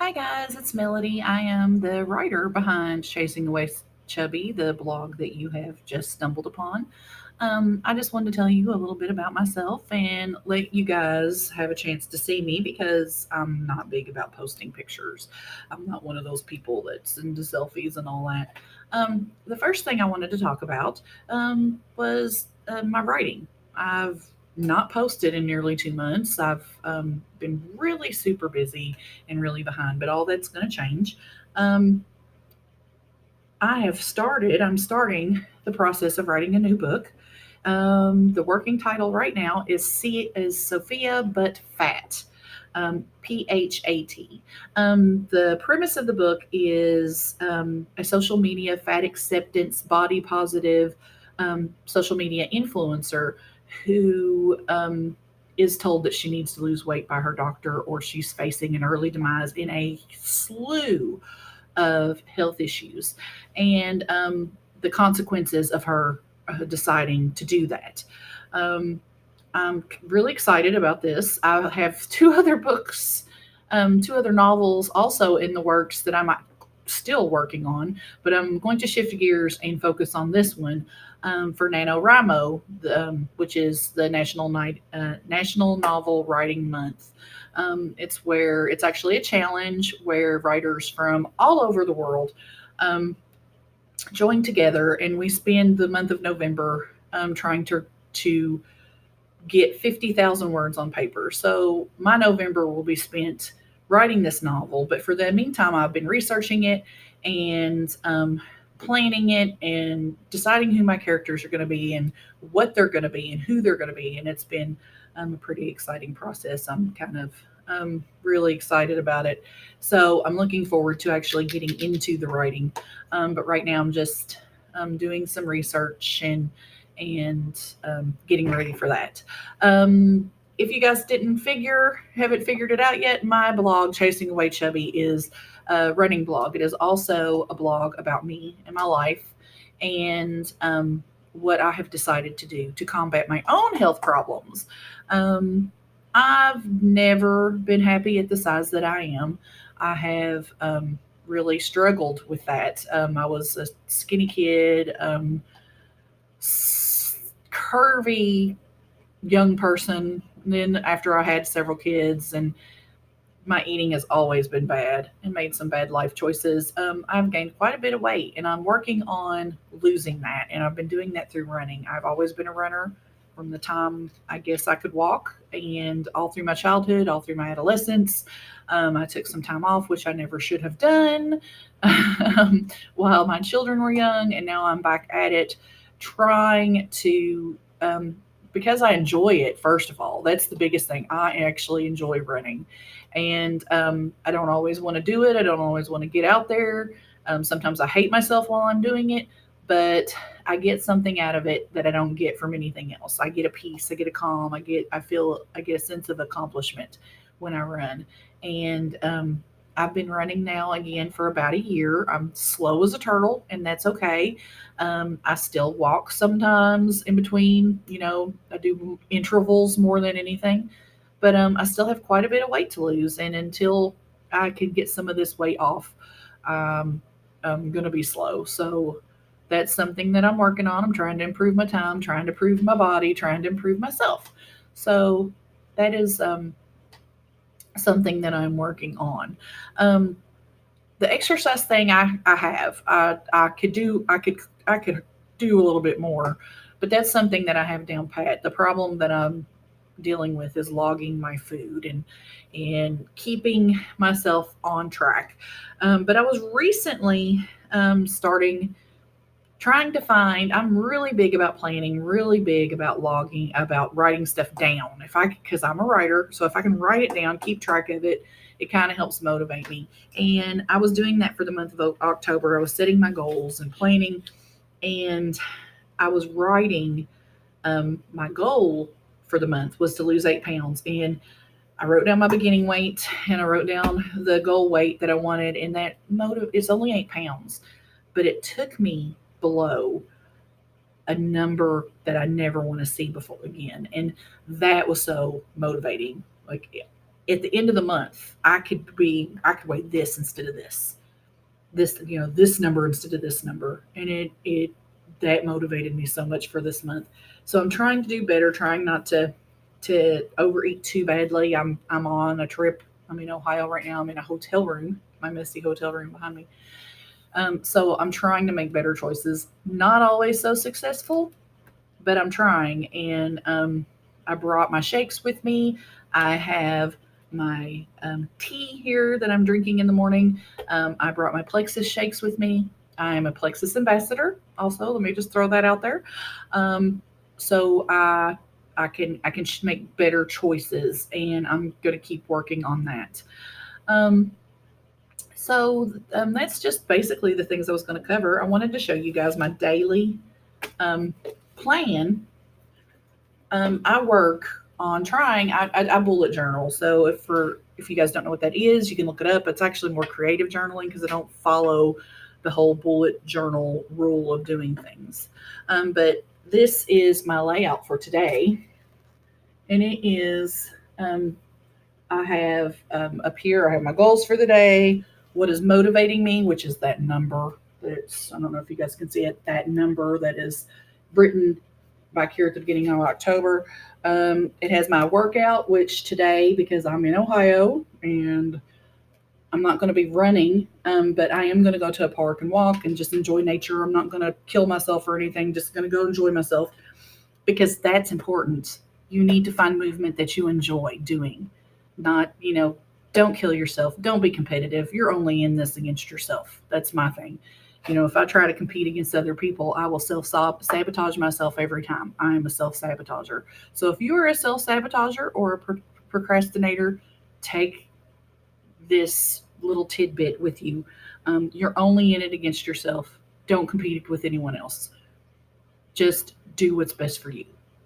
Hi guys, it's Melody. I am the writer behind Chasing Away Chubby, the blog that you have just stumbled upon. I just wanted to tell you a little bit about myself and let you guys have a chance to see me because I'm not big about posting pictures. I'm not one of those people that's into selfies and all that. The first thing I wanted to talk about was my writing. I've not posted in nearly 2 months. I've been really super busy and really behind, but all that's going to change. Um, I'm starting the process of writing a new book. The working title right now is Sophia but Fat, PHAT. The premise of the book is a social media fat acceptance, body positive social media influencer who is told that she needs to lose weight by her doctor or she's facing an early demise in a slew of health issues and the consequences of her deciding to do that. Um, I'm really excited about this. I have two other books, two other novels also in the works that I'm still working on, but I'm going to shift gears and focus on this one for NaNoWriMo, which is the National Novel Writing Month. It's actually a challenge where writers from all over the world um, join together, and we spend the month of November trying to get 50,000 words on paper. So my November will be spent writing this novel, but for the meantime, I've been researching it and planning it and deciding who my characters are going to be and what they're going to be and who they're going to be. And it's been a pretty exciting process. I'm kind of really excited about it. So I'm looking forward to actually getting into the writing. But right now, I'm just doing some research and getting ready for that. If you guys haven't figured it out yet, my blog, Chasing Away Chubby, is a running blog. It is also a blog about me and my life and what I have decided to do to combat my own health problems. Um, I've never been happy at the size that I am. I have really struggled with that. I was a skinny kid. Curvy young person. Then after I had several kids and my eating has always been bad and made some bad life choices. I've gained quite a bit of weight and I'm working on losing that. And I've been doing that through running. I've always been a runner from the time I guess I could walk and all through my childhood, all through my adolescence. I took some time off, which I never should have done while my children were young. And now I'm back at it trying to because I enjoy it. First of all, that's the biggest thing. I actually enjoy running, and I don't always want to do it. I don't always want to get out there. Sometimes I hate myself while I'm doing it, but I get something out of it that I don't get from anything else. I get a peace. I get a calm. I get a sense of accomplishment when I run, and I've been running now again for about a year. I'm slow as a turtle, and that's okay. I still walk sometimes in between. I do intervals more than anything, but I still have quite a bit of weight to lose. And until I can get some of this weight off, um, I'm going to be slow. So that's something that I'm working on. I'm trying to improve my time, trying to improve my body, trying to improve myself. So that is something that I'm working on. Um, the exercise thing I could do I could do a little bit more, but that's something that I have down pat. The problem that I'm dealing with is logging my food and keeping myself on track. But I was recently starting trying to find. I'm really big about planning, really big about logging, about writing stuff down. If I Because I'm a writer, so if I can write it down, keep track of it, it kind of helps motivate me. And I was doing that for the month of October. I was setting my goals and planning, and I was writing. My goal for the month was to lose 8 pounds, and I wrote down my beginning weight and I wrote down the goal weight that I wanted, and that motive is only 8 pounds, but it took me below a number that I never want to see before again. And that was so motivating. Like at the end of the month, I could weigh this instead of this, this number instead of this number. And it that motivated me so much for this month. So I'm trying to do better, trying not to overeat too badly. I'm on a trip. I'm in Ohio right now. I'm in a hotel room, my messy hotel room behind me. So I'm trying to make better choices. Not always so successful, but I'm trying. And I brought my shakes with me. I have my tea here that I'm drinking in the morning. I brought my Plexus shakes with me. I am a Plexus ambassador. Also, let me just throw that out there. Um, so I can make better choices, and I'm going to keep working on that. Um, so that's just basically the things I was going to cover. I wanted to show you guys my daily um, plan. I work on trying. I bullet journal. So if you guys don't know what that is, you can look it up. It's actually more creative journaling because I don't follow the whole bullet journal rule of doing things. But this is my layout for today, and it is. I have up here. I have my goals for the day. What is motivating me, which is that number. That's, I don't know if you guys can see it. That number that is written back here at the beginning of October. It has my workout, which today, because I'm in Ohio and I'm not going to be running, but I am going to go to a park and walk and just enjoy nature. I'm not going to kill myself or anything, just going to go enjoy myself because that's important. You need to find movement that you enjoy doing, not, don't kill yourself. Don't be competitive. You're only in this against yourself. That's my thing. If I try to compete against other people, I will self-sabotage myself every time. I am a self-sabotager. So if you are a self-sabotager or a procrastinator, take this little tidbit with you. You're only in it against yourself. Don't compete with anyone else. Just do what's best for you.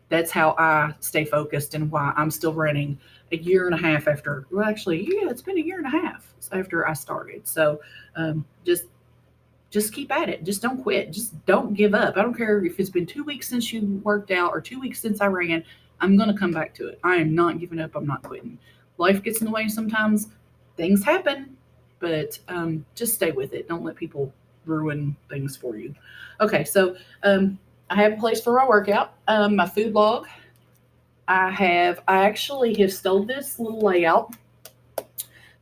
That's how I stay focused and why I'm still running a year and a half after. Well, actually, yeah, it's been a year and a half after I started. So just keep at it. Just don't quit. Just don't give up. I don't care if it's been 2 weeks since you worked out or 2 weeks since I ran. I'm going to come back to it. I am not giving up. I'm not quitting. Life gets in the way sometimes. Things happen, but just stay with it. Don't let people ruin things for you. Okay, so I have a place for my workout. My food log. I actually have stole this little layout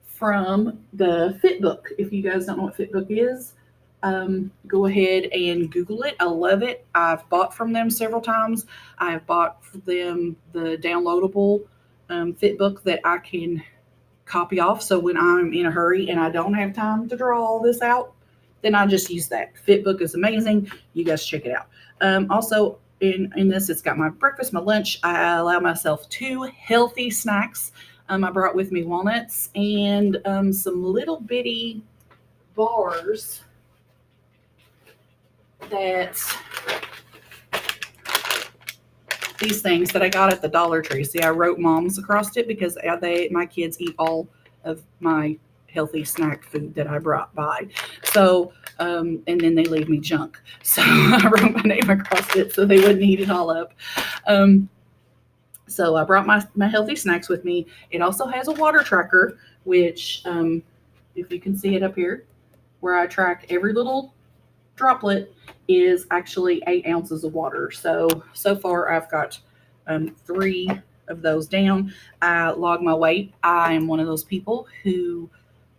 from the Fitbook. If you guys don't know what Fitbook is, go ahead and Google it. I love it. I've bought from them several times. I've bought for them the downloadable Fitbook that I can copy off. So when I'm in a hurry and I don't have time to draw all this out, then I just use that. Fitbook is amazing. You guys check it out. Also, in this, it's got my breakfast, my lunch. I allow myself 2 healthy snacks. I brought with me walnuts and some little bitty bars that these things that I got at the Dollar Tree. See, I wrote moms across it because my kids eat all of my healthy snack food that I brought by. So, and then they leave me junk. So I wrote my name across it so they wouldn't eat it all up. So I brought my healthy snacks with me. It also has a water tracker, which, if you can see it up here, where I track every little droplet is actually 8 ounces of water. So far I've got 3 of those down. I log my weight. I am one of those people who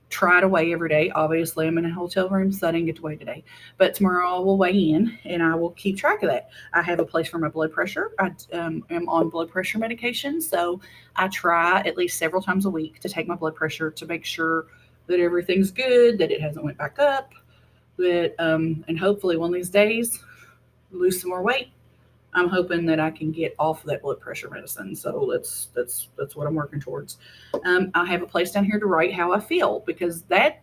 try to weigh every day. Obviously, I'm in a hotel room, so I didn't get to weigh today. But tomorrow I will weigh in, and I will keep track of that. I have a place for my blood pressure. I am on blood pressure medication, so I try at least several times a week to take my blood pressure to make sure that everything's good, that it hasn't went back up, that and hopefully one of these days lose some more weight. I'm hoping that I can get off of that blood pressure medicine. So that's what I'm working towards. I have a place down here to write how I feel because that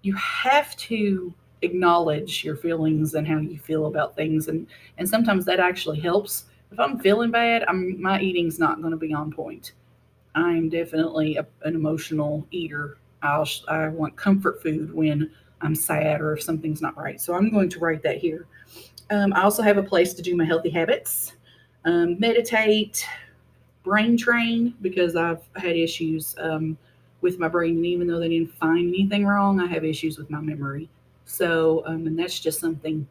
you have to acknowledge your feelings and how you feel about things, and sometimes that actually helps. If I'm feeling bad, my eating's not going to be on point. I'm definitely an emotional eater. I want comfort food when I'm sad or if something's not right. So I'm going to write that here. I also have a place to do my healthy habits, meditate, brain train because I've had issues with my brain. And even though they didn't find anything wrong, I have issues with my memory. So, and that's just something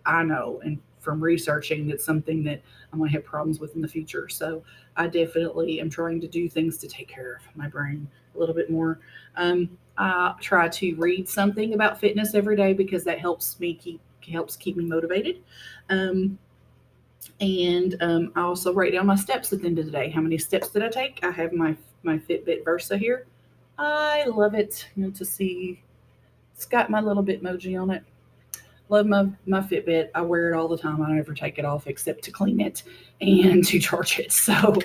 I know. And from researching, that's something that I'm going to have problems with in the future. So I definitely am trying to do things to take care of my brain a little bit more. Um, I try to read something about fitness every day because that helps keep me motivated. Um, and I also write down my steps at the end of the day. How many steps did I take? I have my Fitbit Versa here. I love it. To see, it's got my little Bitmoji on it. Love my Fitbit. I wear it all the time. I never take it off except to clean it and to charge it. So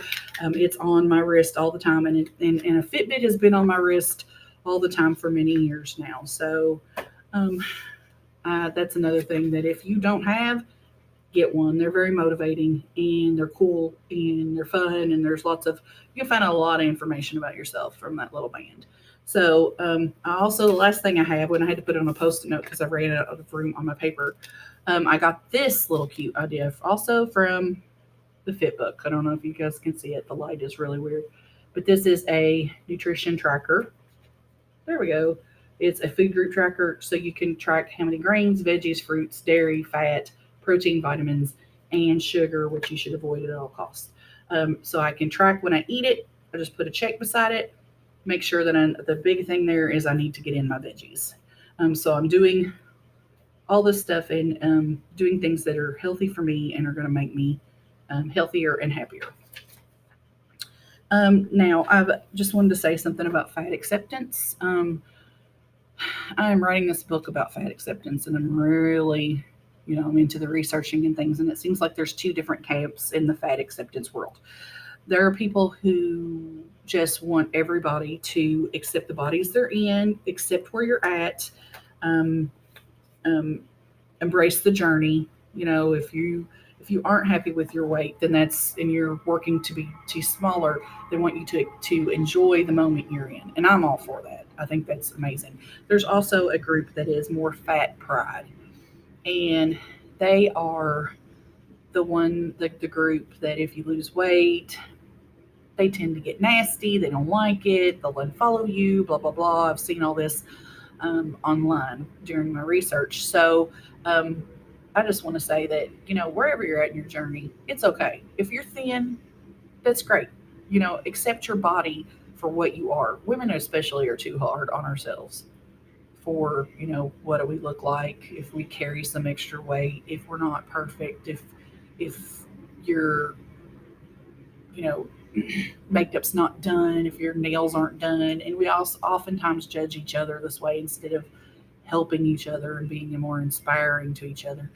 it's on my wrist all the time, and a Fitbit has been on my wrist all the time for many years now. So um, that's another thing that if you don't have, get one. They're very motivating and they're cool and they're fun, and there's lots of, you'll find a lot of information about yourself from that little band. So I also, the last thing I have, when I had to put it on a post-it note because I ran out of room on my paper, I got this little cute idea also from the Fit book. I don't know if you guys can see it. The light is really weird, but this is a nutrition tracker. There we go. It's a food group tracker, so you can track how many grains, veggies, fruits, dairy, fat, protein, vitamins, and sugar, which you should avoid at all costs. So I can track when I eat it. I just put a check beside it. Make sure that the big thing there is I need to get in my veggies. So I'm doing all this stuff and doing things that are healthy for me and are going to make me healthier and happier. Now, I've just wanted to say something about fat acceptance. I'm writing this book about fat acceptance, and I'm really, I'm into the researching and things, and it seems like there's two different camps in the fat acceptance world. There are people who just want everybody to accept the bodies they're in, accept where you're at, um, um, embrace the journey. If you aren't happy with your weight, then and you're working to be too smaller. They want you to enjoy the moment you're in, and I'm all for that. I think that's amazing. There's also a group that is more fat pride, and they are the group that if you lose weight, they tend to get nasty. They don't like it. They'll unfollow you. Blah blah blah. I've seen all this online during my research. So um, I just want to say that wherever you're at in your journey, it's okay. If you're thin, that's great. Accept your body for what you are. Women especially are too hard on ourselves for what do we look like if we carry some extra weight, if we're not perfect, if your you know makeup's not done, if your nails aren't done, and we also oftentimes judge each other this way instead of helping each other and being more inspiring to each other.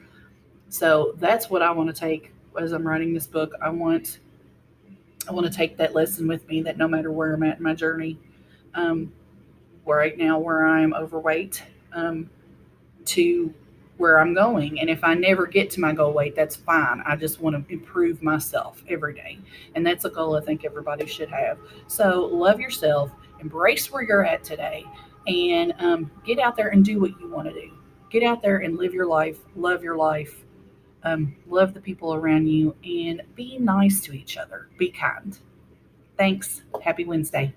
So that's what I want to take as I'm writing this book. I want to take that lesson with me, that no matter where I'm at in my journey, um, right now where I'm overweight, to where I'm going. And if I never get to my goal weight, that's fine. I just want to improve myself every day. And that's a goal I think everybody should have. So love yourself, embrace where you're at today, and get out there and do what you want to do. Get out there and live your life, love the people around you, and be nice to each other. Be kind. Thanks. Happy Wednesday.